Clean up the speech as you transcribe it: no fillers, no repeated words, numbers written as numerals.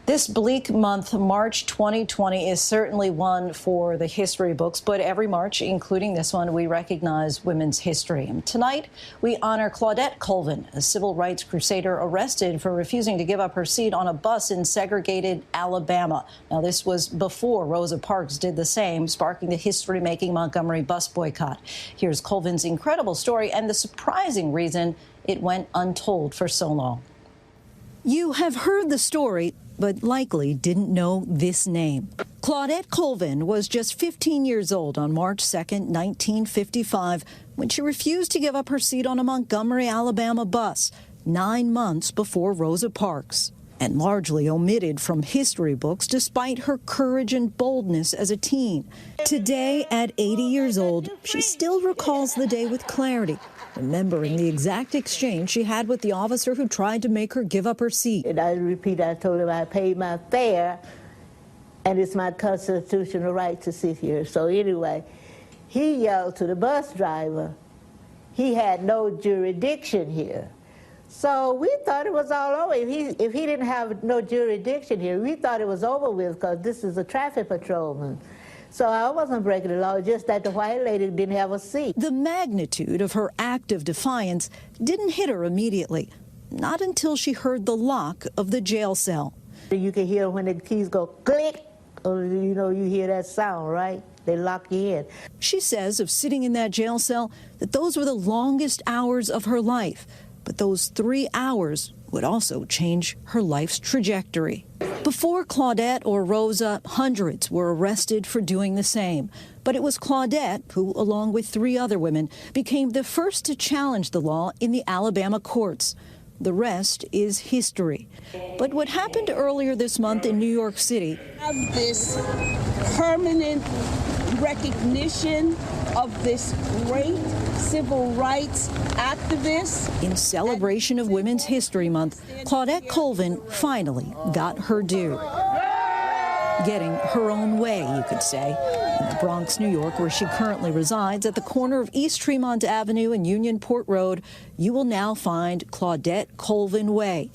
This bleak month, March 2020, is certainly one for the history books, but every March, including this one, we recognize women's history. And tonight, we honor Claudette Colvin, a civil rights crusader arrested for refusing to give up her seat on a bus in segregated Alabama. Now, this was before Rosa Parks did the same, sparking the history-making Montgomery bus boycott. Here's Colvin's incredible story and the surprising reason it went untold for so long. You have heard the story, but likely didn't know this name. Claudette Colvin was just 15 years old on March 2nd, 1955, when she refused to give up her seat on a Montgomery, Alabama bus 9 months before Rosa Parks, and largely omitted from history books despite her courage and boldness as a teen. Today, at 80 years old, she still recalls the day with clarity, remembering the exact exchange she had with the officer who tried to make her give up her seat. And I told him I paid my fare, and it's my constitutional right to sit here. So anyway, he yelled to the bus driver. He had no jurisdiction here. So we thought it was all over. If he didn't have no jurisdiction here, we thought it was over with because this is a traffic patrolman. So I wasn't breaking the law, just that the white lady didn't have a seat. The magnitude of her act of defiance didn't hit her immediately, not until she heard the lock of the jail cell. You can hear when the keys go click, or you hear that sound, right? They lock you in. She says of sitting in that jail cell that those were the longest hours of her life, but those 3 hours would also change her life's trajectory. Before Claudette or Rosa, hundreds were arrested for doing the same. But it was Claudette who, along with 3 other women, became the first to challenge the law in the Alabama courts. The rest is history. But what happened earlier this month in New York City have this permanent recognition of this great civil rights activist. In celebration of Women's History Month, Claudette Colvin finally got her due. Getting her own way, you could say. In the Bronx, New York, where she currently resides, at the corner of East Tremont Avenue and Unionport Road, you will now find Claudette Colvin Way.